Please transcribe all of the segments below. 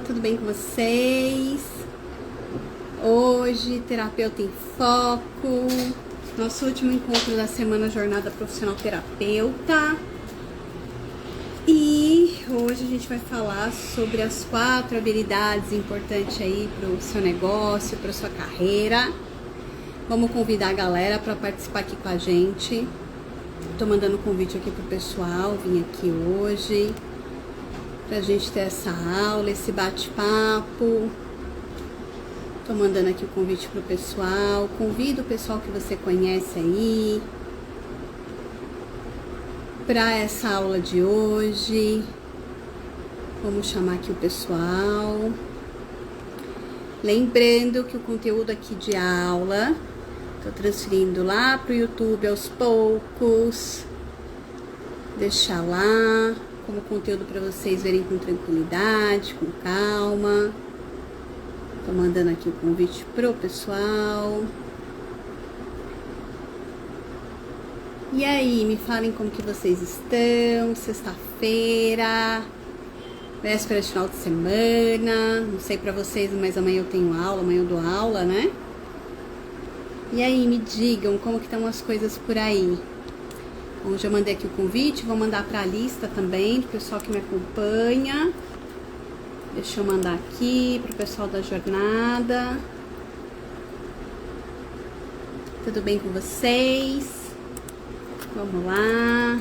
tudo bem com vocês? Hoje, Terapeuta em Foco, nosso último encontro da semana Jornada Profissional Terapeuta. E hoje a gente vai falar sobre as 4 habilidades importantes aí para o seu negócio, para sua carreira. Vamos convidar a galera para participar aqui com a gente. Tô mandando convite aqui pro pessoal vir aqui hoje pra gente ter essa aula, esse bate-papo. Tô mandando aqui o convite pro pessoal. Convido o pessoal que você conhece aí para essa aula de hoje. Vamos chamar aqui o pessoal. Lembrando que o conteúdo aqui de aula tô transferindo lá pro YouTube aos poucos. Deixar lá como conteúdo para vocês verem com tranquilidade, com calma. Tô mandando aqui o convite pro pessoal. E aí, me falem como que vocês estão. Sexta-feira, véspera de final de semana. Não sei pra vocês, mas amanhã eu tenho aula, amanhã eu dou aula, né? E aí, me digam como que estão as coisas por aí. Bom, já mandei aqui o convite, vou mandar pra lista também, do pessoal que me acompanha. Deixa eu mandar aqui pro pessoal da jornada. Tudo bem com vocês? Vamos lá.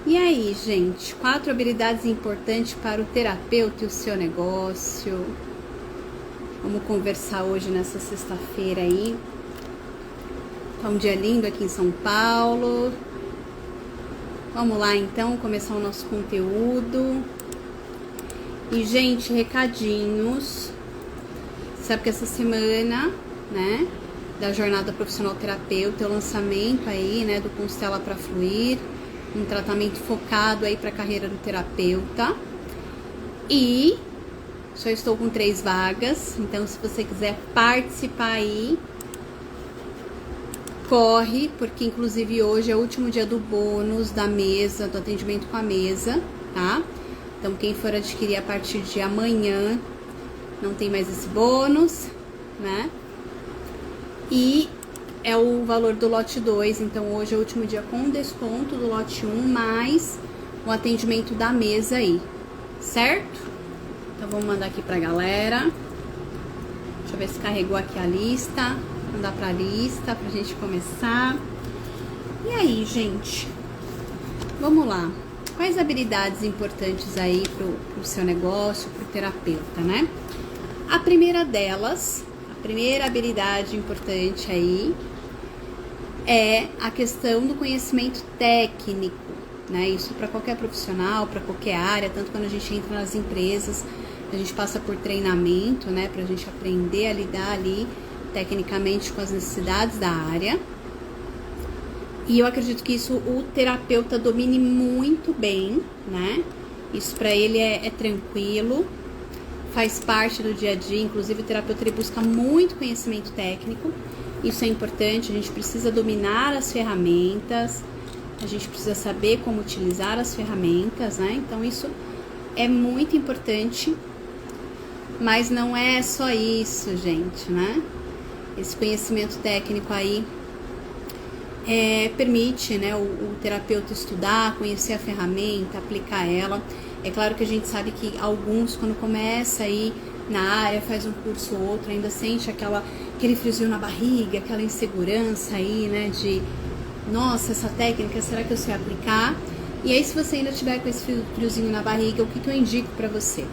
E aí, gente, 4 habilidades importantes para o terapeuta e o seu negócio. Vamos conversar hoje nessa sexta-feira aí. Tá um dia lindo aqui em São Paulo. Vamos lá então, começar o nosso conteúdo. E, gente, recadinhos. Sabe que essa semana, né, da Jornada Profissional Terapeuta, é o lançamento aí, né, do Constela para Fluir, um tratamento focado aí para a carreira do terapeuta. E só estou com 3 vagas, então se você quiser participar aí, corre, porque inclusive hoje é o último dia do bônus da mesa, do atendimento com a mesa, tá? Então quem for adquirir a partir de amanhã, não tem mais esse bônus, né? E é o valor do lote 2, então hoje é o último dia com desconto do lote 1, mais o atendimento da mesa aí, certo? Então vamos mandar aqui pra galera. Deixa eu ver se carregou aqui a lista. Mandar pra lista pra gente começar. E aí, gente? Vamos lá. Quais habilidades importantes aí pro seu negócio, pro terapeuta, né? A primeira delas, a primeira habilidade importante aí é a questão do conhecimento técnico, né? Isso para qualquer profissional, para qualquer área, tanto quando a gente entra nas empresas, a gente passa por treinamento, né, pra gente aprender a lidar ali tecnicamente com as necessidades da área. E eu acredito que isso o terapeuta domine muito bem, né? Isso para ele é tranquilo, faz parte do dia a dia. Inclusive o terapeuta ele busca muito conhecimento técnico. Isso é importante, a gente precisa dominar as ferramentas, a gente precisa saber como utilizar as ferramentas, né? Então isso é muito importante, mas não é só isso, gente, né? Esse conhecimento técnico aí permite, né, o terapeuta estudar, conhecer a ferramenta, aplicar ela. É claro que a gente sabe que alguns, quando começa aí na área, faz um curso ou outro, ainda sente aquele friozinho na barriga, aquela insegurança aí, né, de nossa, essa técnica, será que eu sei aplicar? E aí, se você ainda tiver com esse friozinho na barriga, o que eu indico pra você?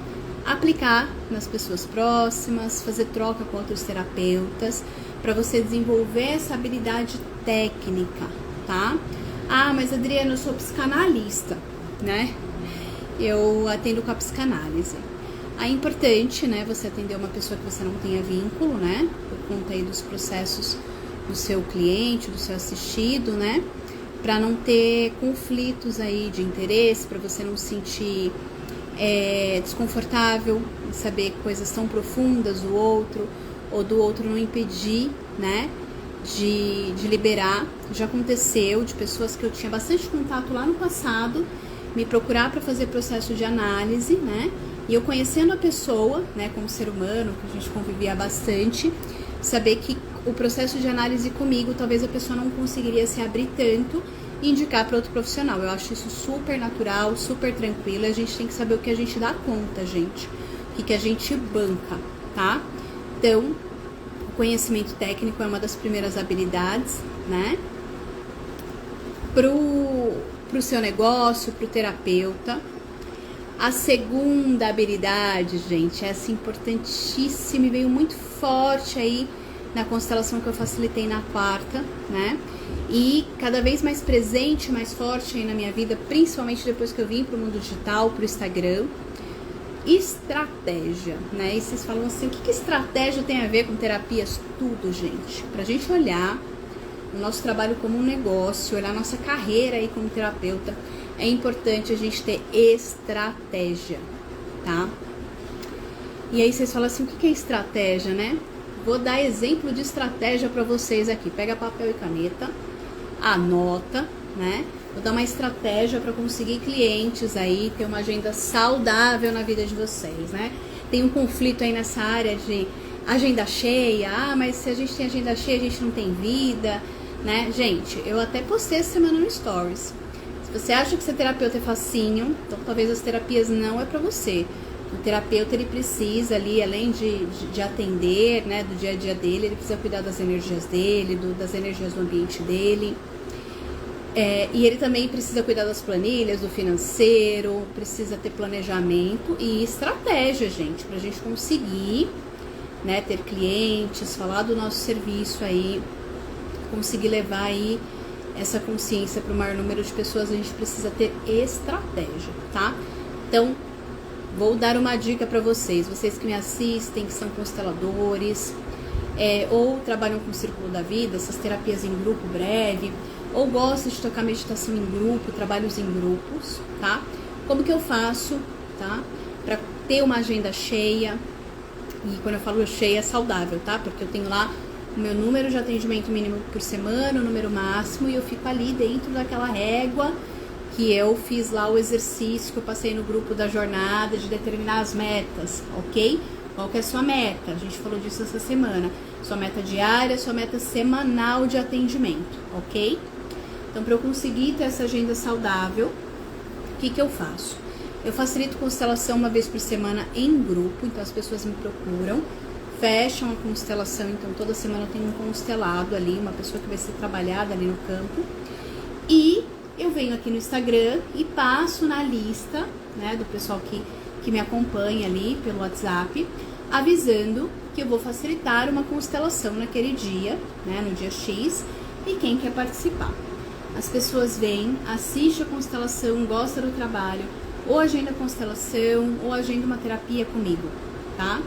Aplicar nas pessoas próximas, fazer troca com outros terapeutas, para você desenvolver essa habilidade técnica, tá? Ah, mas Adriana, eu sou psicanalista, né? Eu atendo com a psicanálise. É importante, né, você atender uma pessoa que você não tenha vínculo, né? Por conta aí dos processos do seu cliente, do seu assistido, né? Para não ter conflitos aí de interesse, para você não se sentir desconfortável em saber coisas tão profundas do outro, ou do outro não impedir, né, de liberar. Já aconteceu de pessoas que eu tinha bastante contato lá no passado me procurar para fazer processo de análise, né? E eu conhecendo a pessoa, né, como ser humano, que a gente convivia bastante, saber que o processo de análise comigo, talvez a pessoa não conseguiria se abrir tanto e indicar para outro profissional. Eu acho isso super natural, super tranquilo. A gente tem que saber o que a gente dá conta, gente. O que a gente banca, tá? Então, o conhecimento técnico é uma das primeiras habilidades, né? Pro seu negócio, pro terapeuta. A segunda habilidade, gente, essa importantíssima e veio muito forte aí na constelação que eu facilitei na quarta, né? E cada vez mais presente, mais forte aí na minha vida, principalmente depois que eu vim pro mundo digital, pro Instagram. Estratégia, né? E vocês falam assim, o que estratégia tem a ver com terapias? Tudo, gente. Pra gente olhar o nosso trabalho como um negócio, olhar a nossa carreira aí como terapeuta, é importante a gente ter estratégia, tá? E aí vocês falam assim, o que é estratégia, né? Vou dar exemplo de estratégia para vocês aqui. Pega papel e caneta, anota, né? Vou dar uma estratégia para conseguir clientes aí, ter uma agenda saudável na vida de vocês, né? Tem um conflito aí nessa área de agenda cheia. Ah, mas se a gente tem agenda cheia, a gente não tem vida, né? Gente, eu até postei essa semana no Stories. Se você acha que ser terapeuta é facinho, então talvez as terapias não é para você. O terapeuta, ele precisa ali, além de atender, né, do dia a dia dele, ele precisa cuidar das energias dele, das energias do ambiente dele. E ele também precisa cuidar das planilhas, do financeiro, precisa ter planejamento e estratégia, gente, pra gente conseguir, né, ter clientes, falar do nosso serviço aí, conseguir levar aí essa consciência para o maior número de pessoas, a gente precisa ter estratégia, tá? Então, vou dar uma dica para vocês que me assistem, que são consteladores, ou trabalham com o Círculo da Vida, essas terapias em grupo breve, ou gostam de tocar meditação em grupo, trabalhos em grupos, tá? Como que eu faço, tá? Para ter uma agenda cheia, e quando eu falo cheia, é saudável, tá? Porque eu tenho lá o meu número de atendimento mínimo por semana, o número máximo, e eu fico ali dentro daquela régua que eu fiz lá o exercício que eu passei no grupo da jornada de determinar as metas, ok? Qual que é a sua meta? A gente falou disso essa semana. Sua meta diária, sua meta semanal de atendimento, ok? Então, para eu conseguir ter essa agenda saudável, o que eu faço? Eu facilito constelação uma vez por semana em grupo, então as pessoas me procuram, fecham a constelação, então toda semana eu tenho um constelado ali, uma pessoa que vai ser trabalhada ali no campo, e eu venho aqui no Instagram e passo na lista, né, do pessoal que me acompanha ali pelo WhatsApp, avisando que eu vou facilitar uma constelação naquele dia, né, no dia X, e quem quer participar. As pessoas vêm, assistem a constelação, gostam do trabalho, ou agenda a constelação, ou agenda uma terapia comigo, tá?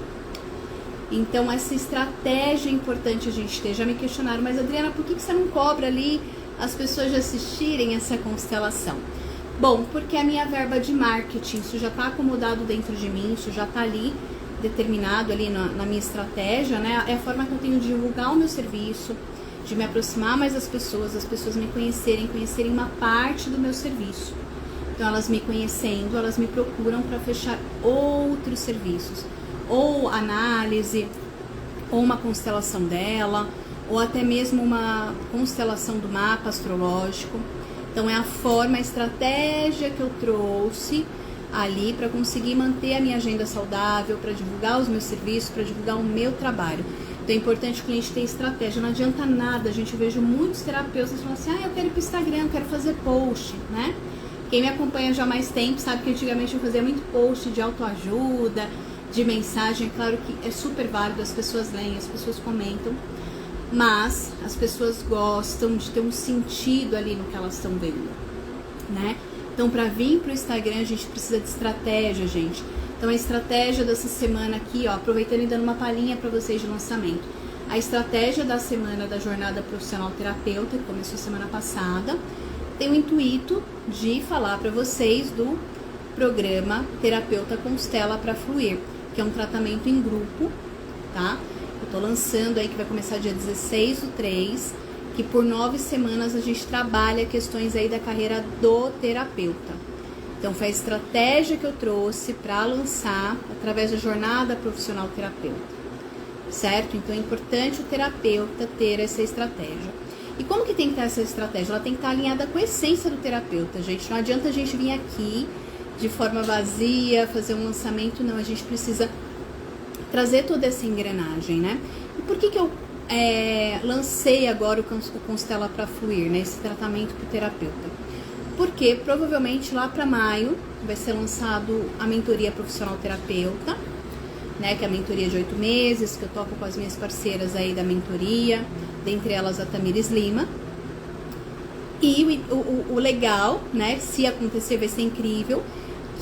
Então, essa estratégia é importante a gente ter. Já me questionaram, mas Adriana, por que você não cobra ali as pessoas de assistirem essa constelação? Bom, porque a minha verba de marketing, isso já está acomodado dentro de mim, isso já está ali determinado ali na minha estratégia, né? É a forma que eu tenho de divulgar o meu serviço, de me aproximar mais das pessoas, as pessoas me conhecerem uma parte do meu serviço. Então, elas me conhecendo, elas me procuram para fechar outros serviços, ou análise, ou uma constelação dela, ou até mesmo uma constelação do mapa astrológico. Então, é a forma, a estratégia que eu trouxe ali para conseguir manter a minha agenda saudável, para divulgar os meus serviços, para divulgar o meu trabalho. Então, é importante que o cliente tenha estratégia. Não adianta nada, gente. Eu vejo muitos terapeutas falando assim, eu quero ir pro Instagram, eu quero fazer post, né? Quem me acompanha já há mais tempo sabe que antigamente eu fazia muito post de autoajuda, de mensagem. Claro que é super válido, as pessoas leem, as pessoas comentam, mas as pessoas gostam de ter um sentido ali no que elas estão vendo, né? Então, para vir pro Instagram, a gente precisa de estratégia, gente. Então, a estratégia dessa semana aqui, ó, aproveitando e dando uma palhinha para vocês de lançamento. A estratégia da semana da Jornada Profissional Terapeuta, que começou semana passada, tem o intuito de falar para vocês do programa Terapeuta Constela para Fluir, que é um tratamento em grupo, tá? Eu tô lançando aí, que vai começar dia 16/3, que por 9 semanas a gente trabalha questões aí da carreira do terapeuta. Então, Então, foi a estratégia que eu trouxe para lançar através da jornada profissional terapeuta, certo? Então, é importante o terapeuta ter essa estratégia. E como que tem que ter essa estratégia? Ela tem que estar alinhada com a essência do terapeuta, gente. Não adianta a gente vir aqui de forma vazia, fazer um lançamento, não. A gente precisa trazer toda essa engrenagem, né? E por que eu lancei agora o Constela para Fluir, né? Esse tratamento para o terapeuta? Porque provavelmente lá para maio vai ser lançado a mentoria profissional terapeuta, né? Que é a mentoria de 8 meses, que eu toco com as minhas parceiras aí da mentoria, dentre elas a Tamires Lima. E o legal, né? Se acontecer, vai ser incrível,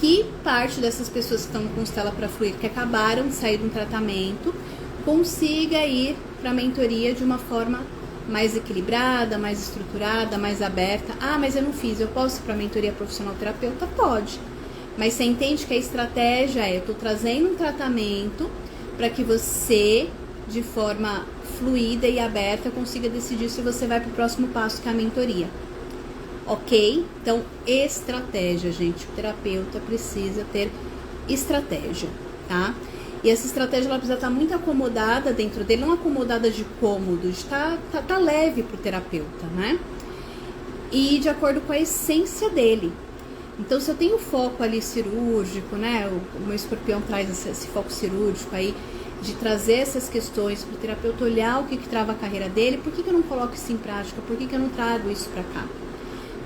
que parte dessas pessoas que estão no Constela para Fluir, que acabaram de sair de um tratamento, consiga ir para a mentoria de uma forma mais equilibrada, mais estruturada, mais aberta. Ah, mas eu não fiz, eu posso ir para a mentoria profissional terapeuta? Pode. Mas você entende que a estratégia eu estou trazendo um tratamento para que você, de forma fluida e aberta, consiga decidir se você vai para o próximo passo, que é a mentoria. Ok? Então, estratégia, gente. O terapeuta precisa ter estratégia, tá? E essa estratégia ela precisa estar muito acomodada dentro dele, não acomodada de cômodo, tá leve pro terapeuta, né? E de acordo com a essência dele. Então, se eu tenho foco ali cirúrgico, né? O meu escorpião traz esse foco cirúrgico aí, de trazer essas questões pro terapeuta olhar o que trava a carreira dele, por que eu não coloco isso em prática? Por que eu não trago isso pra cá?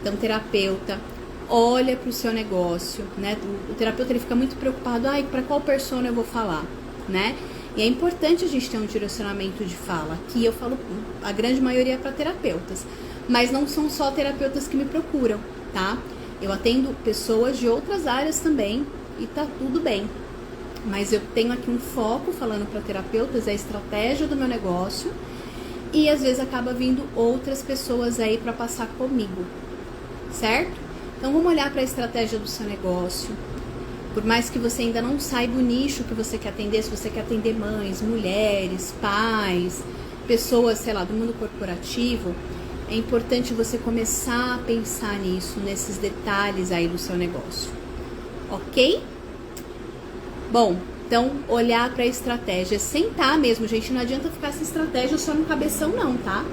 Então, terapeuta, olha para o seu negócio, né? O terapeuta ele fica muito preocupado, para qual persona eu vou falar, né? E é importante a gente ter um direcionamento de fala. Aqui eu falo, a grande maioria é para terapeutas, mas não são só terapeutas que me procuram, tá? Eu atendo pessoas de outras áreas também e tá tudo bem. Mas eu tenho aqui um foco falando para terapeutas, é a estratégia do meu negócio, e às vezes acaba vindo outras pessoas aí para passar comigo, certo? Então, vamos olhar para a estratégia do seu negócio. Por mais que você ainda não saiba o nicho que você quer atender, se você quer atender mães, mulheres, pais, pessoas, sei lá, do mundo corporativo, é importante você começar a pensar nisso, nesses detalhes aí do seu negócio. Ok? Bom, então, olhar para a estratégia. Sentar mesmo, gente. Não adianta ficar essa estratégia só no cabeção, não, tá?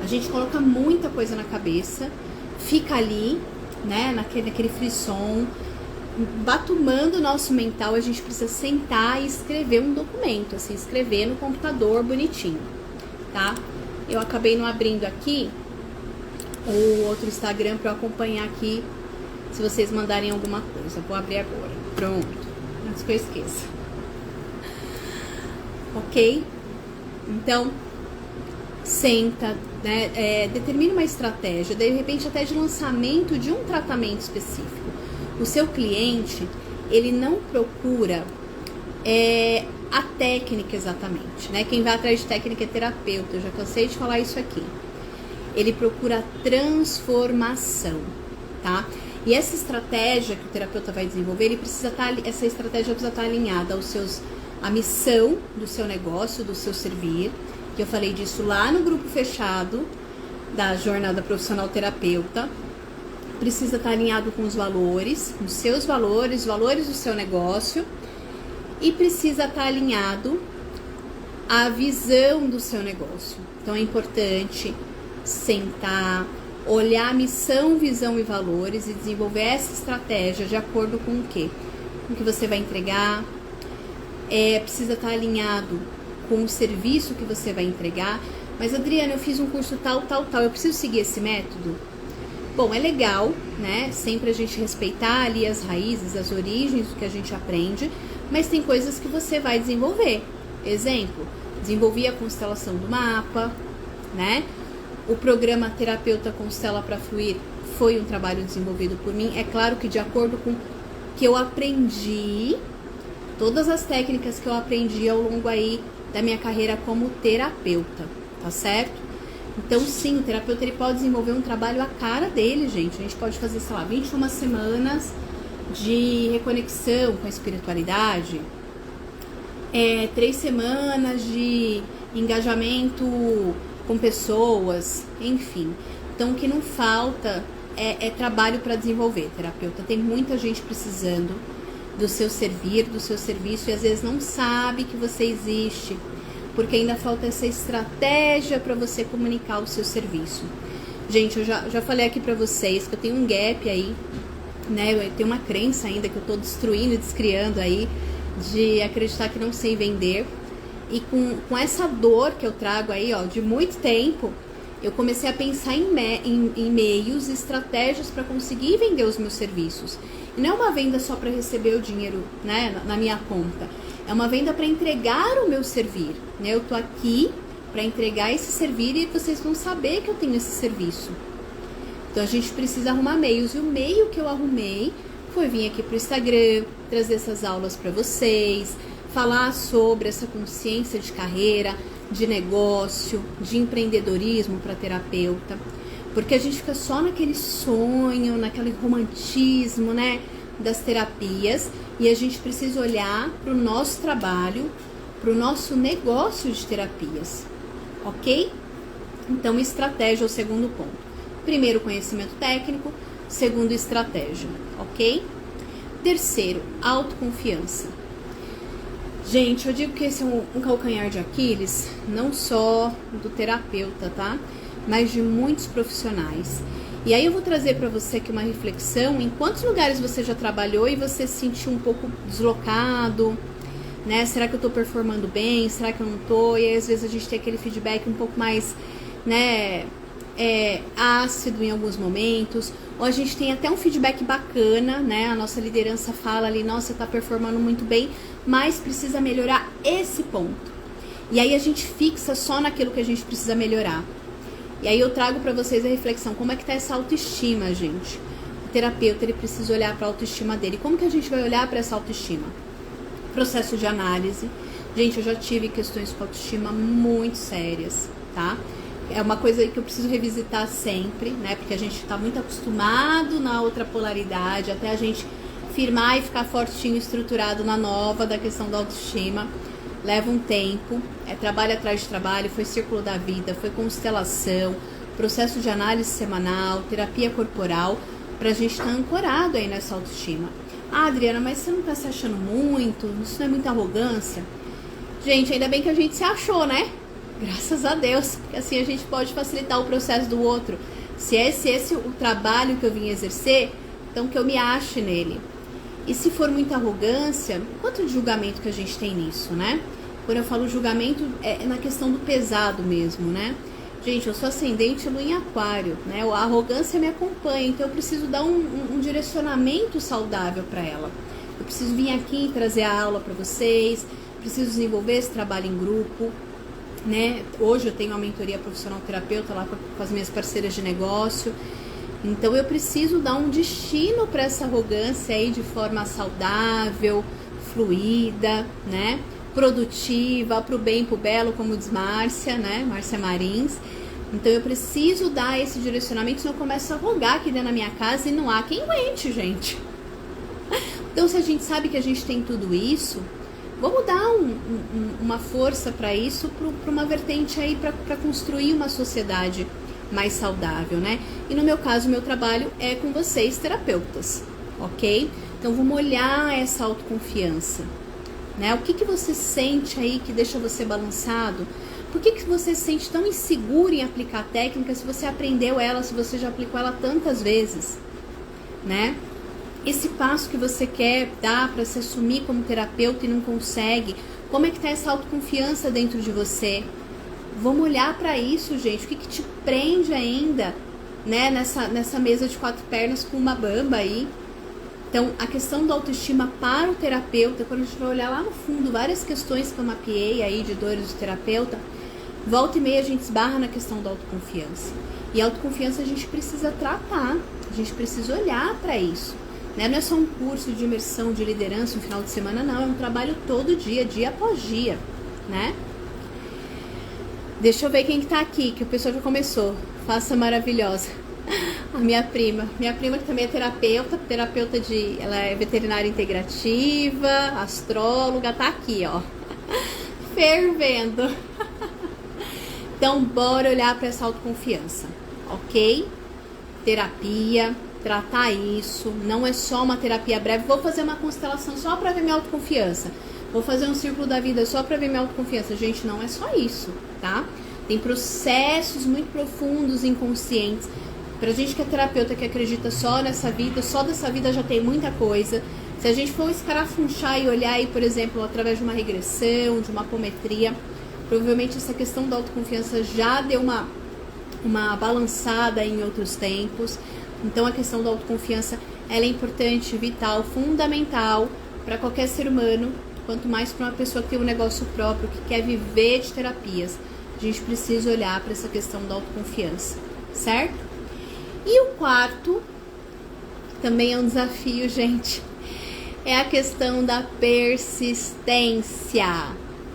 A gente coloca muita coisa na cabeça, fica ali, né, naquele frisson, batumando o nosso mental. A gente precisa sentar e escrever um documento, assim, escrever no computador bonitinho, tá? Eu acabei não abrindo aqui o outro Instagram para eu acompanhar aqui, se vocês mandarem alguma coisa. Vou abrir agora, pronto, antes que eu esqueça. Ok? Então, senta, né, determine uma estratégia, de repente até de lançamento de um tratamento específico. O seu cliente, ele não procura a técnica exatamente, né? Quem vai atrás de técnica é terapeuta, eu já cansei de falar isso aqui. Ele procura transformação, tá? E essa estratégia que o terapeuta vai desenvolver, essa estratégia precisa estar alinhada à missão do seu negócio, do seu servir, que eu falei disso lá no grupo fechado da jornada profissional terapeuta. Precisa estar alinhado com os valores, com os seus valores, os valores do seu negócio, e precisa estar alinhado à visão do seu negócio. Então é importante sentar, olhar a missão, visão e valores e desenvolver essa estratégia de acordo com o quê? Com o que você vai entregar. Precisa estar alinhado com o serviço que você vai entregar. Mas, Adriana, eu fiz um curso tal, eu preciso seguir esse método? Bom, é legal, né? Sempre a gente respeitar ali as raízes, as origens do que a gente aprende, mas tem coisas que você vai desenvolver. Exemplo, desenvolvi a constelação do mapa, né? O programa Terapeuta Constela para Fluir foi um trabalho desenvolvido por mim. É claro que de acordo com o que eu aprendi, todas as técnicas que eu aprendi ao longo aí da minha carreira como terapeuta, tá certo? Então, sim, o terapeuta ele pode desenvolver um trabalho à cara dele, gente. A gente pode fazer, sei lá, 21 semanas de reconexão com a espiritualidade, 3 semanas de engajamento com pessoas, enfim. Então, o que não falta é trabalho para desenvolver, terapeuta. Tem muita gente precisando do seu servir, do seu serviço, e às vezes não sabe que você existe, porque ainda falta essa estratégia para você comunicar o seu serviço. Gente, eu já falei aqui para vocês que eu tenho um gap aí, né? Eu tenho uma crença ainda que eu tô destruindo e descriando aí, de acreditar que não sei vender. E com essa dor que eu trago aí, ó, de muito tempo, eu comecei a pensar em meios, estratégias para conseguir vender os meus serviços. E não é uma venda só para receber o dinheiro, né, na minha conta. É uma venda para entregar o meu servir, né? Eu tô aqui para entregar esse servir e vocês vão saber que eu tenho esse serviço. Então a gente precisa arrumar meios. E o meio que eu arrumei foi vir aqui pro Instagram, trazer essas aulas para vocês, falar sobre essa consciência de carreira, de negócio, de empreendedorismo para terapeuta. Porque a gente fica só naquele sonho, naquele romantismo, né, das terapias, e a gente precisa olhar para o nosso trabalho, para o nosso negócio de terapias, ok? Então, estratégia é o segundo ponto. Primeiro, conhecimento técnico. Segundo, estratégia, ok? Terceiro, autoconfiança. Gente, eu digo que esse é um calcanhar de Aquiles, não só do terapeuta, tá? Mas de muitos profissionais. E aí eu vou trazer para você aqui uma reflexão, em quantos lugares você já trabalhou e você se sentiu um pouco deslocado, né? Será que eu tô performando bem? Será que eu não tô? E aí, às vezes a gente tem aquele feedback um pouco mais, né, ácido em alguns momentos, ou a gente tem até um feedback bacana, né? A nossa liderança fala ali, nossa, tá performando muito bem, mas precisa melhorar esse ponto. E aí a gente fixa só naquilo que a gente precisa melhorar. E aí eu trago para vocês a reflexão, como é que tá essa autoestima, gente? O terapeuta, ele precisa olhar para a autoestima dele. Como que a gente vai olhar para essa autoestima? Processo de análise. Gente, eu já tive questões com autoestima muito sérias, tá? É uma coisa que eu preciso revisitar sempre, né? Porque a gente tá muito acostumado na outra polaridade, até a gente firmar e ficar fortinho, estruturado na nova da questão da autoestima. Leva um tempo, trabalho atrás de trabalho, foi círculo da vida, foi constelação, processo de análise semanal, terapia corporal, pra gente estar ancorado aí nessa autoestima. Ah, Adriana, mas você não tá se achando muito? Isso não é muita arrogância? Gente, ainda bem que a gente se achou, né? Graças a Deus, porque assim a gente pode facilitar o processo do outro. Se esse o trabalho que eu vim exercer, então que eu me ache nele. E se for muita arrogância, quanto de julgamento que a gente tem nisso, né? Quando eu falo julgamento, é na questão do pesado mesmo, né? Gente, eu sou ascendente lua em aquário, né? A arrogância me acompanha, então eu preciso dar um direcionamento saudável para ela. Eu preciso vir aqui e trazer a aula para vocês, preciso desenvolver esse trabalho em grupo, né? Hoje eu tenho uma mentoria profissional terapeuta lá com as minhas parceiras de negócio. Então eu preciso dar um destino para essa arrogância aí de forma saudável, fluida, né? Produtiva, pro bem, pro belo, como diz Márcia, né? Márcia Marins. Então eu preciso dar esse direcionamento, senão eu começo a rogar aqui dentro da minha casa e não há quem aguente, gente. Então se a gente sabe que a gente tem tudo isso, vamos dar uma força para isso, para uma vertente aí para construir uma sociedade mais saudável, né? E no meu caso, meu trabalho é com vocês, terapeutas, ok? Então vamos olhar essa autoconfiança, né? O que você sente aí que deixa você balançado? Por que você se sente tão inseguro em aplicar a técnica se você aprendeu ela, se você já aplicou ela tantas vezes, né? Esse passo que você quer dar para se assumir como terapeuta e não consegue, como é que tá essa autoconfiança dentro de você? Vamos olhar para isso, gente. O que te prende ainda, né, nessa mesa de 4 pernas com uma bamba aí? Então, a questão da autoestima para o terapeuta, quando a gente vai olhar lá no fundo, várias questões que eu mapeei aí de dores do terapeuta, volta e meia a gente esbarra na questão da autoconfiança. E a autoconfiança a gente precisa tratar, a gente precisa olhar para isso. Né? Não é só um curso de imersão de liderança no final de semana, não. É um trabalho todo dia, dia após dia, né? Deixa eu ver quem que tá aqui, que o pessoal já começou. Faça maravilhosa. A minha prima que também é terapeuta ela é veterinária integrativa, astróloga, tá aqui, ó. Fervendo. Então, bora olhar para essa autoconfiança, ok? terapia, tratar isso. Não é só uma terapia breve. Vou fazer uma constelação só para ver minha autoconfiança. Vou fazer um círculo da vida só para ver minha autoconfiança. Gente, não é só isso, tá? Tem processos muito profundos, inconscientes. Pra gente que é terapeuta, que acredita só nessa vida, só dessa vida já tem muita coisa. Se a gente for escarafunchar e olhar aí, por exemplo, através de uma regressão, de uma apometria, provavelmente essa questão da autoconfiança já deu uma balançada em outros tempos. Então a questão da autoconfiança, ela é importante, vital, fundamental para qualquer ser humano, quanto mais para uma pessoa que tem um negócio próprio, que quer viver de terapias. A gente precisa olhar para essa questão da autoconfiança, certo? E o quarto, também é um desafio, gente, é a questão da persistência.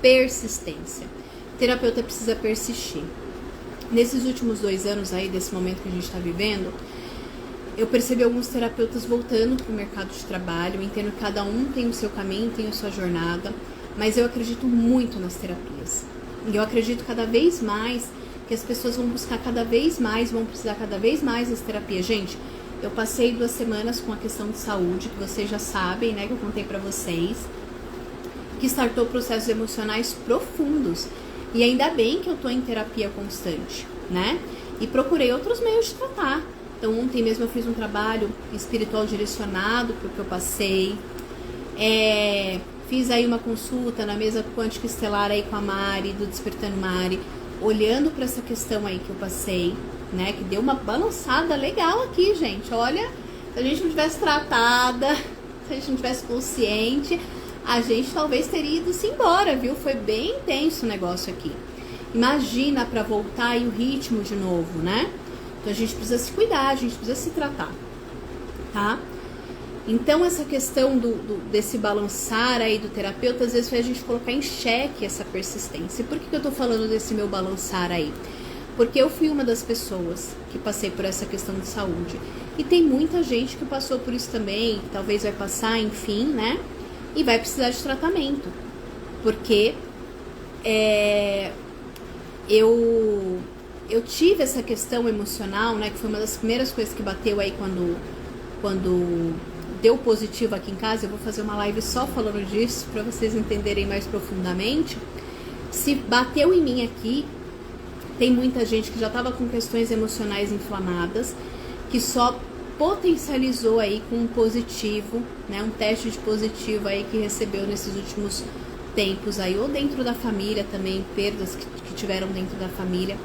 Persistência. O terapeuta precisa persistir. Nesses últimos 2 anos aí, desse momento que a gente está vivendo, eu percebi alguns terapeutas voltando para o mercado de trabalho, entendo que cada um tem o seu caminho, tem a sua jornada, mas eu acredito muito nas terapias. E eu acredito cada vez mais que as pessoas vão buscar cada vez mais, vão precisar cada vez mais das terapias. Gente, eu passei 2 semanas com a questão de saúde, que vocês já sabem, né, que eu contei pra vocês, que startou processos emocionais profundos. E ainda bem que eu tô em terapia constante, né? E procurei outros meios de tratar. Então, ontem mesmo eu fiz um trabalho espiritual direcionado pro que eu passei. Fiz aí uma consulta na mesa quântica estelar aí com a Mari, do Despertando Mari, olhando para essa questão aí que eu passei, né, que deu uma balançada legal aqui, gente. Olha, se a gente não tivesse tratada, se a gente não tivesse consciente, a gente talvez teria ido-se embora, viu? Foi bem intenso o negócio aqui. Imagina para voltar aí o ritmo de novo, né? Então a gente precisa se cuidar, a gente precisa se tratar, tá? Então essa questão desse balançar aí do terapeuta, às vezes faz a gente colocar em xeque essa persistência. E por que eu tô falando desse meu balançar aí? Porque eu fui uma das pessoas que passei por essa questão de saúde. E tem muita gente que passou por isso também, que talvez vai passar, enfim, né? E vai precisar de tratamento. Porque eu tive essa questão emocional, né? Que foi uma das primeiras coisas que bateu aí quando deu positivo aqui em casa. Eu vou fazer uma live só falando disso, para vocês entenderem mais profundamente. Se bateu em mim aqui, tem muita gente que já estava com questões emocionais inflamadas, que só potencializou aí com um positivo, né, um teste de positivo aí que recebeu nesses últimos tempos aí, ou dentro da família também, perdas que tiveram dentro da família.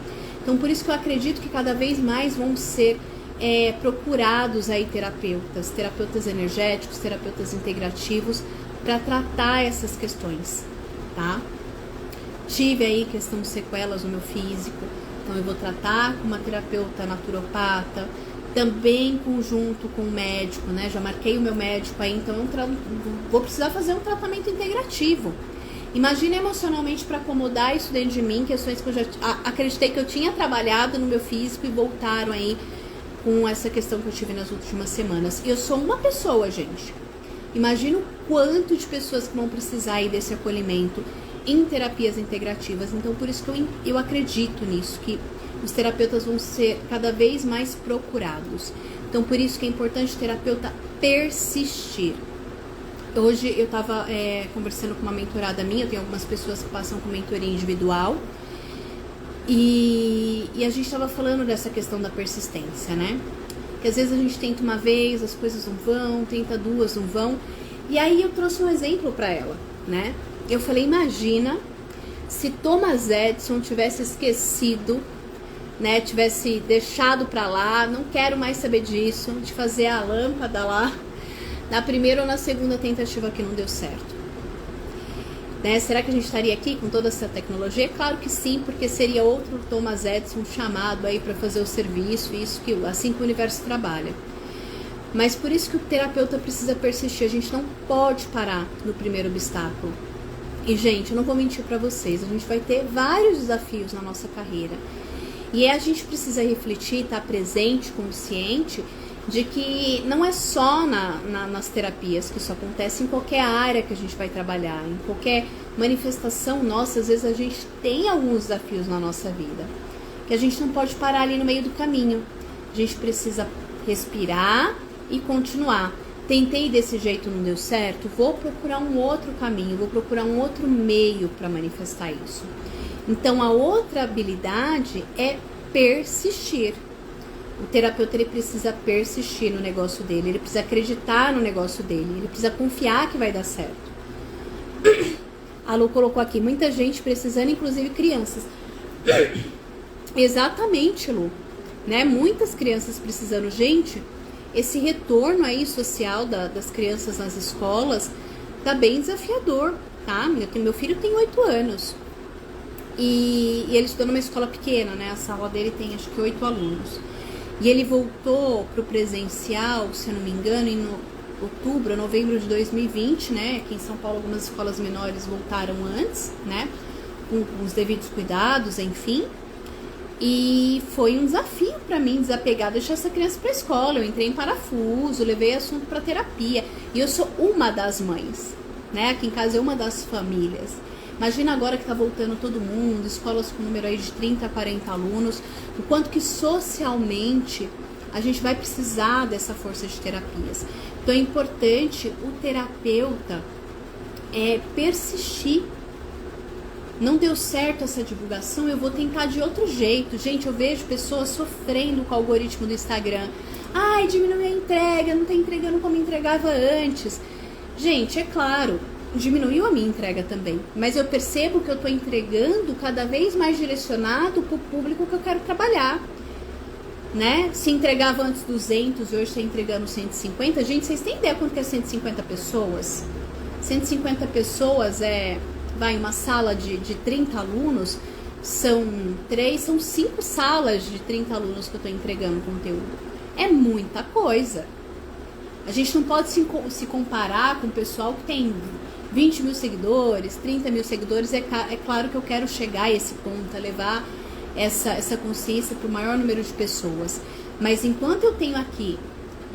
Então, por isso que eu acredito que cada vez mais vão ser procurados aí terapeutas energéticos, terapeutas integrativos, para tratar essas questões, tá? Tive aí questão de sequelas no meu físico, então eu vou tratar com uma terapeuta naturopata, também em conjunto com o médico, né? Já marquei o meu médico aí, então vou precisar fazer um tratamento integrativo. Imagina emocionalmente para acomodar isso dentro de mim, questões que eu já acreditei que eu tinha trabalhado no meu físico e voltaram aí com essa questão que eu tive nas últimas semanas. E eu sou uma pessoa, gente. Imagina o quanto de pessoas que vão precisar aí desse acolhimento em terapias integrativas. Então, por isso que eu acredito nisso, que os terapeutas vão ser cada vez mais procurados. Então, por isso que é importante o terapeuta persistir. Hoje eu estava conversando com uma mentorada minha, eu tenho algumas pessoas que passam com mentoria individual, e a gente estava falando dessa questão da persistência, né? Que às vezes a gente tenta uma vez, as coisas não vão, tenta 2, não vão. E aí eu trouxe um exemplo para ela, né? Eu falei, imagina se Thomas Edison tivesse esquecido, né? Tivesse deixado para lá, não quero mais saber disso, de fazer a lâmpada lá na primeira ou na segunda tentativa que não deu certo. Né? Será que a gente estaria aqui com toda essa tecnologia? Claro que sim, porque seria outro Thomas Edison chamado aí para fazer o serviço, isso que assim que o universo trabalha. Mas por isso que o terapeuta precisa persistir, a gente não pode parar no primeiro obstáculo. E gente, eu não vou mentir para vocês, a gente vai ter vários desafios na nossa carreira. E a gente precisa refletir, estar presente, consciente de que não é só nas terapias, que isso acontece em qualquer área que a gente vai trabalhar, em qualquer manifestação nossa. Às vezes a gente tem alguns desafios na nossa vida, que a gente não pode parar ali no meio do caminho. A gente precisa respirar e continuar. Tentei desse jeito, não deu certo, vou procurar um outro caminho, vou procurar um outro meio para manifestar isso. Então, a outra habilidade é persistir. O terapeuta, ele precisa persistir no negócio dele, ele precisa acreditar no negócio dele, ele precisa confiar que vai dar certo. A Lu colocou aqui, muita gente precisando, inclusive crianças. Exatamente, Lu. Né? Muitas crianças precisando. Gente, esse retorno aí social das crianças nas escolas tá bem desafiador, tá? Meu filho tem 8 anos e ele estudou numa escola pequena, né? A sala dele tem acho que 8 alunos. E ele voltou pro presencial, se eu não me engano, em outubro, novembro de 2020, né? Aqui em São Paulo algumas escolas menores voltaram antes, né? Com os devidos cuidados, enfim. E foi um desafio para mim desapegar, deixar essa criança para escola. Eu entrei em parafuso, levei assunto para terapia. E eu sou uma das mães, né? Aqui em casa é uma das famílias. Imagina agora que tá voltando todo mundo, escolas com número aí de 30 a 40 alunos, o quanto que socialmente a gente vai precisar dessa força de terapias. Então é importante o terapeuta persistir. Não deu certo essa divulgação, eu vou tentar de outro jeito. Gente, eu vejo pessoas sofrendo com o algoritmo do Instagram. Ai, diminuiu a entrega, não tá entregando como entregava antes. Gente, é claro, diminuiu a minha entrega também. Mas eu percebo que eu tô entregando cada vez mais direcionado pro público que eu quero trabalhar. Né? Se entregava antes 200 e hoje tá entregando 150. Gente, vocês têm ideia quanto que é 150 pessoas? 150 pessoas vai uma sala de 30 alunos, são 5 salas de 30 alunos que eu estou entregando conteúdo. É muita coisa. A gente não pode se comparar com o pessoal que tem 20 mil seguidores, 30 mil seguidores. É claro que eu quero chegar a esse ponto, a levar essa consciência para o maior número de pessoas. Mas enquanto eu tenho aqui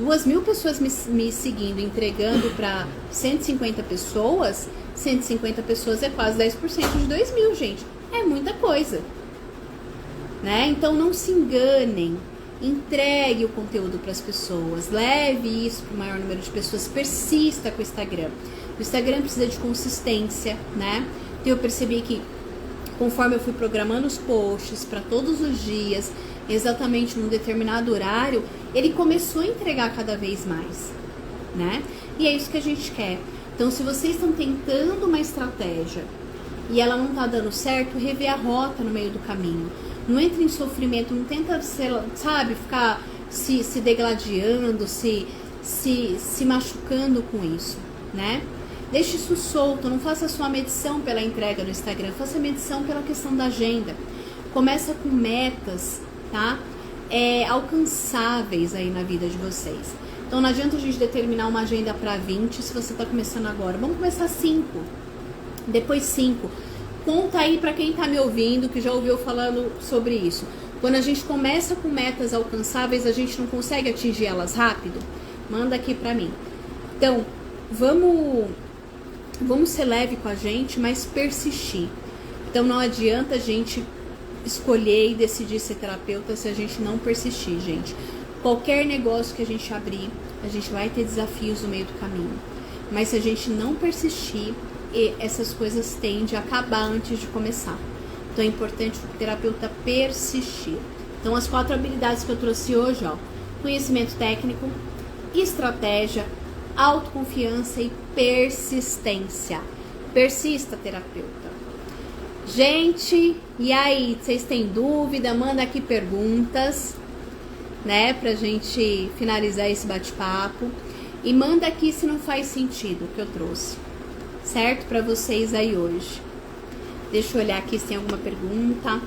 2.000 pessoas me seguindo, entregando para 150 pessoas... 150 pessoas é quase 10% de 2.000, gente. É muita coisa. Né? Então não se enganem. Entregue o conteúdo para as pessoas. Leve isso para o maior número de pessoas. Persista com o Instagram. O Instagram precisa de consistência, né? Então eu percebi que conforme eu fui programando os posts para todos os dias, exatamente num determinado horário, ele começou a entregar cada vez mais, né? E é isso que a gente quer. Então, se vocês estão tentando uma estratégia e ela não tá dando certo, rever a rota no meio do caminho. Não entre em sofrimento, não tenta, ficar se degladiando, se machucando com isso, né? Deixe isso solto, não faça sua medição pela entrega no Instagram, faça medição pela questão da agenda. Começa com metas, tá? Alcançáveis aí na vida de vocês. Então não adianta a gente determinar uma agenda para 20 se você está começando agora. Vamos começar 5, depois 5. Conta aí para quem está me ouvindo, que já ouviu falando sobre isso. Quando a gente começa com metas alcançáveis, a gente não consegue atingir elas rápido? Manda aqui para mim. Então, vamos ser leve com a gente, mas persistir. Então não adianta a gente escolher e decidir ser terapeuta se a gente não persistir, gente. Qualquer negócio que a gente abrir, a gente vai ter desafios no meio do caminho. Mas se a gente não persistir, essas coisas tendem a acabar antes de começar. Então é importante o terapeuta persistir. Então as 4 habilidades que eu trouxe hoje, ó: conhecimento técnico, estratégia, autoconfiança e persistência. Persista, terapeuta. Gente, e aí, vocês têm dúvida? Manda aqui perguntas, né, pra gente finalizar esse bate-papo. E manda aqui se não faz sentido o que eu trouxe, certo? Pra vocês aí hoje. Deixa eu olhar aqui se tem alguma pergunta.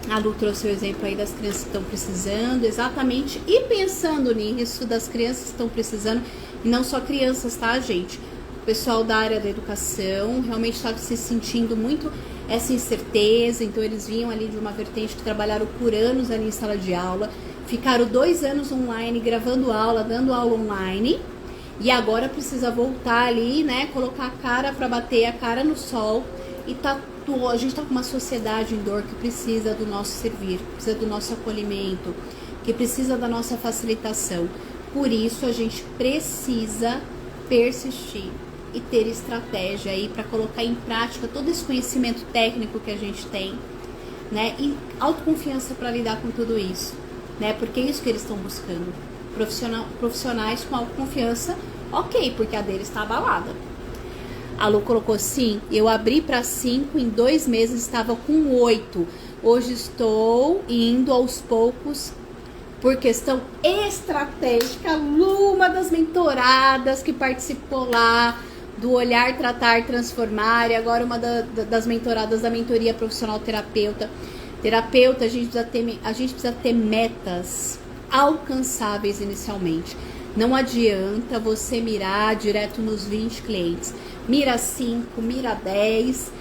A Lu trouxe o exemplo aí das crianças que estão precisando, exatamente. E pensando nisso, das crianças que estão precisando, e não só crianças, tá, gente? O pessoal da área da educação realmente está se sentindo muito essa incerteza. Então eles vinham ali de uma vertente que trabalharam por anos ali em sala de aula, ficaram 2 anos online, gravando aula, dando aula online, e agora precisa voltar ali, né, colocar a cara para bater a cara no sol. E a gente tá com uma sociedade em dor que precisa do nosso servir, precisa do nosso acolhimento, que precisa da nossa facilitação. Por isso a gente precisa persistir e ter estratégia aí para colocar em prática todo esse conhecimento técnico que a gente tem, né? E autoconfiança para lidar com tudo isso, né? Porque é isso que eles estão buscando. Profissionais com autoconfiança, ok, porque a deles está abalada. A Lu colocou sim, eu abri para 5, em 2 meses estava com 8. Hoje estou indo aos poucos por questão estratégica. Lu, uma das mentoradas que participou lá do Olhar, Tratar, Transformar, e agora uma das mentoradas da mentoria profissional terapeuta. Terapeuta, a gente precisa ter metas alcançáveis inicialmente. Não adianta você mirar direto nos 20 clientes. Mira 5, mira 10,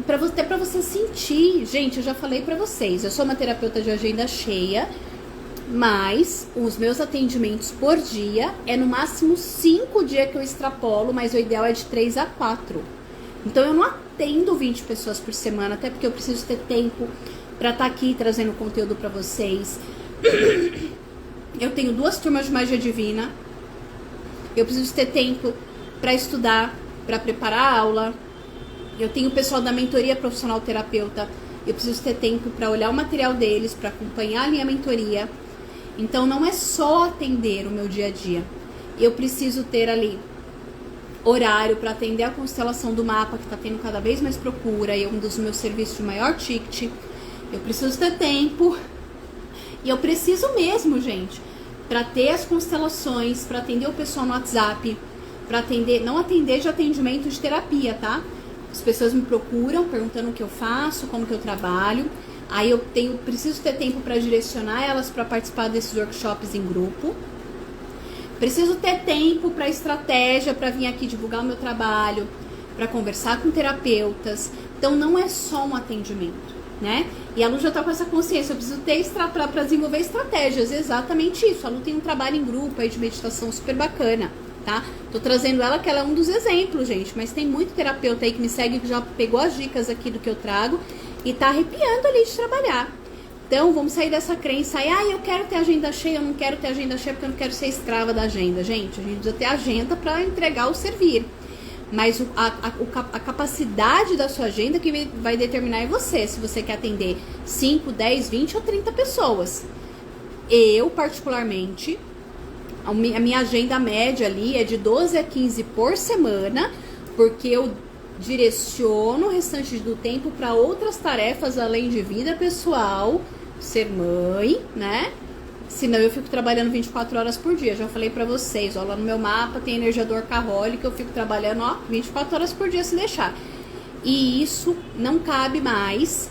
até para você sentir. Gente, eu já falei para vocês, eu sou uma terapeuta de agenda cheia, mas os meus atendimentos por dia é no máximo 5 dias que eu extrapolo, mas o ideal é de 3 a 4. Então eu não atendo 20 pessoas por semana, até porque eu preciso ter tempo para estar aqui trazendo conteúdo para vocês. Eu tenho 2 turmas de magia divina, eu preciso ter tempo para estudar, para preparar a aula. Eu tenho o pessoal da mentoria profissional terapeuta, eu preciso ter tempo para olhar o material deles, para acompanhar a minha mentoria. Então não é só atender o meu dia a dia, eu preciso ter ali horário para atender a constelação do mapa, que está tendo cada vez mais procura, e é um dos meus serviços de maior ticket. Eu preciso ter tempo, e eu preciso mesmo, gente, para ter as constelações, para atender o pessoal no WhatsApp, para atender, não atender de atendimento de terapia, tá? As pessoas me procuram perguntando o que eu faço, como que eu trabalho. Aí eu preciso ter tempo para direcionar elas para participar desses workshops em grupo. Preciso ter tempo para estratégia, para vir aqui divulgar o meu trabalho, para conversar com terapeutas. Então não é só um atendimento, né? E a Lu já tá com essa consciência, eu preciso ter para desenvolver estratégias, exatamente isso. A Lu tem um trabalho em grupo aí de meditação super bacana, tá? Tô trazendo ela, que ela é um dos exemplos, gente, mas tem muito terapeuta aí que me segue, que já pegou as dicas aqui do que eu trago e tá arrepiando ali de trabalhar. Então, vamos sair dessa crença aí, eu quero ter agenda cheia, eu não quero ter agenda cheia porque eu não quero ser escrava da agenda. Gente, a gente precisa ter agenda para entregar o servir. Mas a capacidade da sua agenda que vai determinar é você, se você quer atender 5, 10, 20 ou 30 pessoas. Eu, particularmente, a minha agenda média ali é de 12 a 15 por semana, porque eu direciono o restante do tempo para outras tarefas além de vida pessoal, ser mãe, né? Senão eu fico trabalhando 24 horas por dia. Já falei pra vocês, ó, lá no meu mapa tem energiador carrólico, eu fico trabalhando, ó, 24 horas por dia se deixar. E isso não cabe mais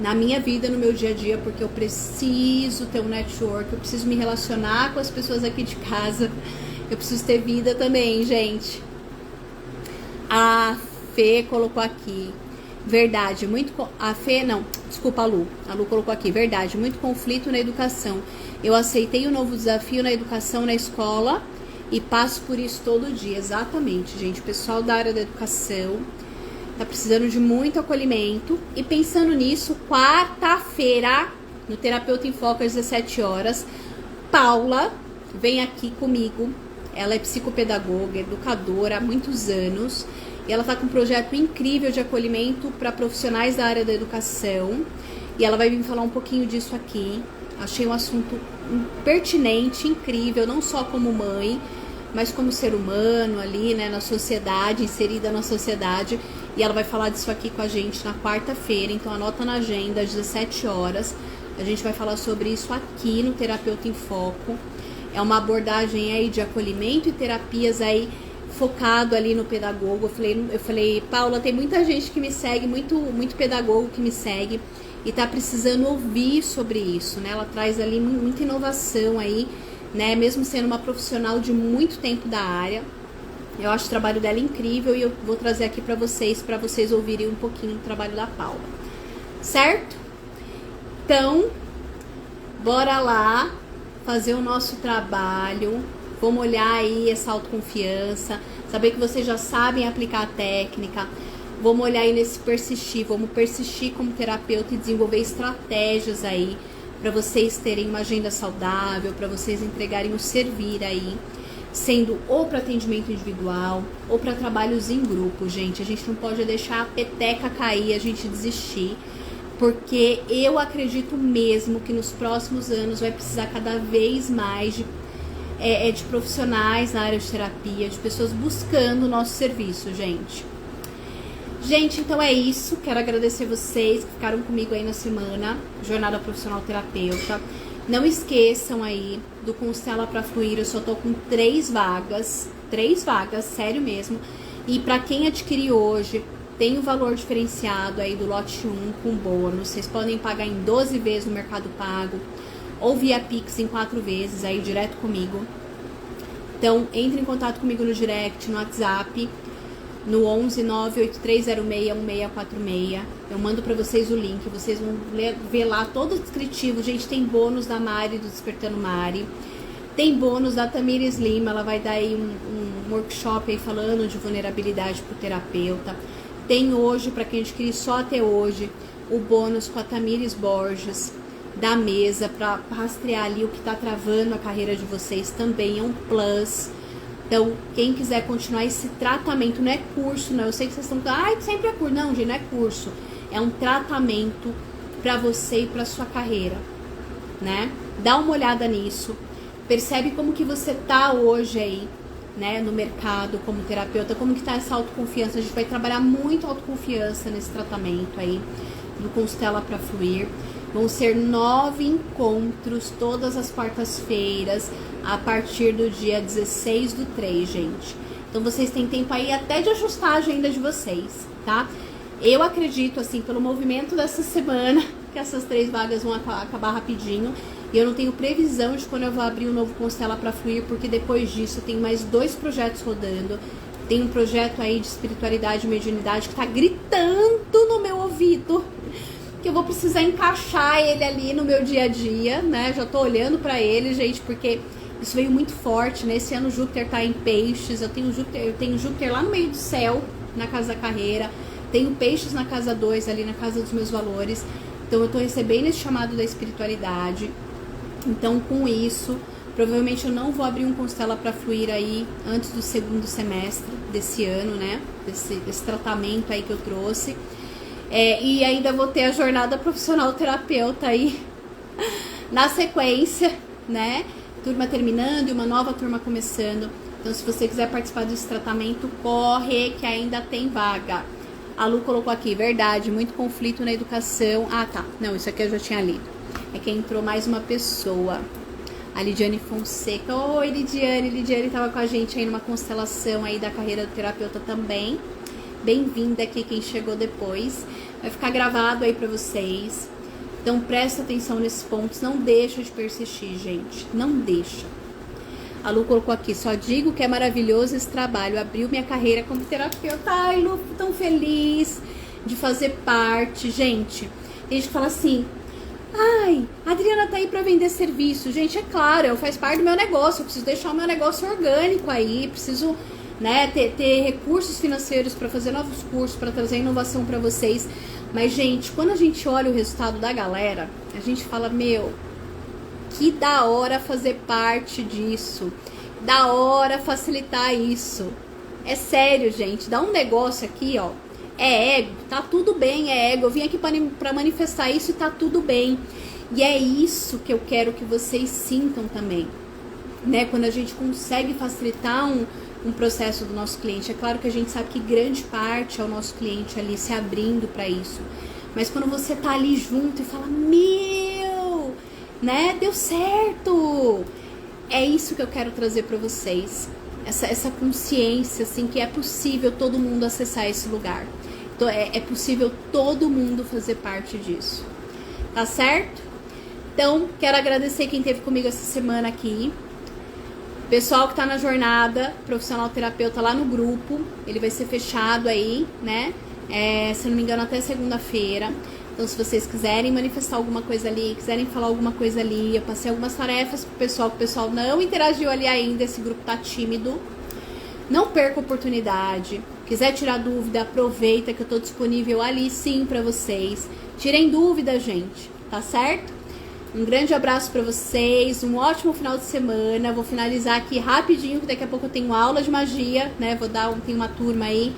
na minha vida, no meu dia a dia, porque eu preciso ter um network, eu preciso me relacionar com as pessoas aqui de casa, eu preciso ter vida também, gente. A Fê colocou aqui, verdade, a Fê, não, desculpa, a Lu colocou aqui, verdade, muito conflito na educação. Eu aceitei o novo desafio na educação, na escola, e passo por isso todo dia. Exatamente, gente, o pessoal da área da educação tá precisando de muito acolhimento. E pensando nisso, quarta-feira, no Terapeuta em Foco às 17 horas, Paula vem aqui comigo. Ela é psicopedagoga, educadora há muitos anos. E ela tá com um projeto incrível de acolhimento para profissionais da área da educação. E ela vai vir falar um pouquinho disso aqui. Achei um assunto pertinente, incrível, não só como mãe, mas como ser humano ali, né, na sociedade, inserida na sociedade. E ela vai falar disso aqui com a gente na quarta-feira, então anota na agenda, às 17 horas. A gente vai falar sobre isso aqui no Terapeuta em Foco. É uma abordagem aí de acolhimento e terapias aí focado ali no pedagogo. Eu falei, Paula, tem muita gente que me segue, muito pedagogo que me segue e tá precisando ouvir sobre isso, né? Ela traz ali muita inovação aí, né? Mesmo sendo uma profissional de muito tempo da área. Eu acho o trabalho dela incrível e eu vou trazer aqui para vocês ouvirem um pouquinho do trabalho da Paula. Certo? Então, bora lá fazer o nosso trabalho. Vamos olhar aí essa autoconfiança, saber que vocês já sabem aplicar a técnica. Vamos olhar aí nesse persistir, vamos persistir como terapeuta e desenvolver estratégias aí para vocês terem uma agenda saudável, para vocês entregarem o servir aí, sendo ou para atendimento individual ou para trabalhos em grupo, gente. A gente não pode deixar a peteca cair, a gente desistir, porque eu acredito mesmo que nos próximos anos vai precisar cada vez mais de profissionais na área de terapia, de pessoas buscando o nosso serviço, gente. Gente, então é isso. Quero agradecer vocês que ficaram comigo aí na semana, Jornada Profissional Terapeuta. Não esqueçam aí do Constela pra Fluir. Eu só tô com 3 vagas, sério mesmo. E pra quem adquirir hoje, tem o valor diferenciado aí do lote 1 com bônus. Vocês podem pagar em 12 vezes no Mercado Pago ou via Pix em 4 vezes aí direto comigo. Então, entre em contato comigo no direct, no WhatsApp, no 11 98306 1646. Eu mando pra vocês o link, vocês vão ver lá todo o descritivo. Gente, tem bônus da Mari, do Despertando Mari. Tem bônus da Tamires Lima, ela vai dar aí um workshop aí falando de vulnerabilidade pro terapeuta. Tem hoje, pra quem adquirir só até hoje, o bônus com a Tamires Borges, da mesa, pra rastrear ali o que tá travando a carreira de vocês. Também é um plus. Então, quem quiser continuar esse tratamento, não é curso, não. Eu sei que vocês estão falando, sempre é curso. Não, gente, não é curso. É um tratamento pra você e pra sua carreira, né? Dá uma olhada nisso. Percebe como que você tá hoje aí, né, no mercado como terapeuta, como que tá essa autoconfiança. A gente vai trabalhar muito autoconfiança nesse tratamento aí, do Constela pra Fluir. Vão ser 9 encontros todas as quartas-feiras, a partir do dia 16/3, gente. Então, vocês têm tempo aí até de ajustar a agenda de vocês, tá? Eu acredito, assim, pelo movimento dessa semana, que essas 3 vagas vão acabar rapidinho. E eu não tenho previsão de quando eu vou abrir o novo Constela pra Fluir, porque depois disso eu tenho mais 2 projetos rodando. Tem um projeto aí de espiritualidade e mediunidade que tá gritando no meu ouvido, que eu vou precisar encaixar ele ali no meu dia a dia, né? Já tô olhando pra ele, gente, porque isso veio muito forte, né? Esse ano Júpiter tá em peixes, eu tenho Júpiter lá no meio do céu, na casa da carreira, tenho peixes na casa 2, ali na casa dos meus valores. Então eu tô recebendo esse chamado da espiritualidade. Então, com isso, provavelmente eu não vou abrir um Constela pra Fluir aí antes do 2º semestre desse ano, né? Desse tratamento aí que eu trouxe. E ainda vou ter a jornada profissional terapeuta aí na sequência, né? Turma terminando e uma nova turma começando. Então, se você quiser participar desse tratamento, corre que ainda tem vaga. A Lu colocou aqui, verdade, muito conflito na educação. Ah, tá. Não, isso aqui eu já tinha lido. É que entrou mais uma pessoa. A Lidiane Fonseca. Oi, Lidiane. Lidiane estava com a gente aí numa constelação aí da carreira do terapeuta também. Bem-vinda aqui quem chegou depois. Vai ficar gravado aí pra vocês. Então presta atenção nesses pontos. Não deixa de persistir, gente. Não deixa. A Lu colocou aqui. Só digo que é maravilhoso esse trabalho. Abriu minha carreira como terapeuta. Ai, Lu, tão feliz de fazer parte. Gente, tem gente que fala assim... Ai, a Adriana tá aí pra vender serviço. Gente, é claro, faz parte do meu negócio. Eu preciso deixar o meu negócio orgânico aí. Preciso, né, ter recursos financeiros pra fazer novos cursos, pra trazer inovação pra vocês. Mas, gente, quando a gente olha o resultado da galera, a gente fala, meu, que da hora fazer parte disso. Da hora facilitar isso. É sério, gente. Dá um negócio aqui, ó. É ego, tá tudo bem, é ego. Eu vim aqui pra manifestar isso e tá tudo bem. E é isso que eu quero que vocês sintam também, né? Quando a gente consegue facilitar um processo do nosso cliente. É claro que a gente sabe que grande parte é o nosso cliente ali se abrindo pra isso. Mas quando você tá ali junto e fala, meu, né? Deu certo. É isso que eu quero trazer pra vocês. Essa consciência, assim, que é possível todo mundo acessar esse lugar. Então, é possível todo mundo fazer parte disso. Tá certo? Então, quero agradecer quem esteve comigo essa semana aqui. Pessoal que tá na jornada profissional terapeuta lá no grupo. Ele vai ser fechado aí, né? Se não me engano, até segunda-feira. Então, se vocês quiserem manifestar alguma coisa ali, quiserem falar alguma coisa ali, eu passei algumas tarefas pro pessoal, que o pessoal não interagiu ali ainda, esse grupo tá tímido. Não perca a oportunidade. Quiser tirar dúvida, aproveita que eu tô disponível ali sim pra vocês. Tirem dúvida, gente, tá certo? Um grande abraço pra vocês, um ótimo final de semana. Vou finalizar aqui rapidinho, que daqui a pouco eu tenho aula de magia, né? Tem uma turma aí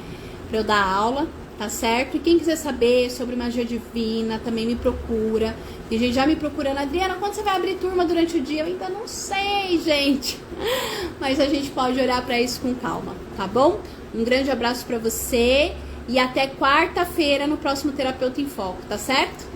pra eu dar aula, tá certo? E quem quiser saber sobre magia divina, também me procura. Tem gente já me procurando, Adriana, quando você vai abrir turma durante o dia? Eu ainda não sei, gente. Mas a gente pode olhar pra isso com calma, tá bom? Um grande abraço pra você e até quarta-feira no próximo Terapeuta em Foco, tá certo?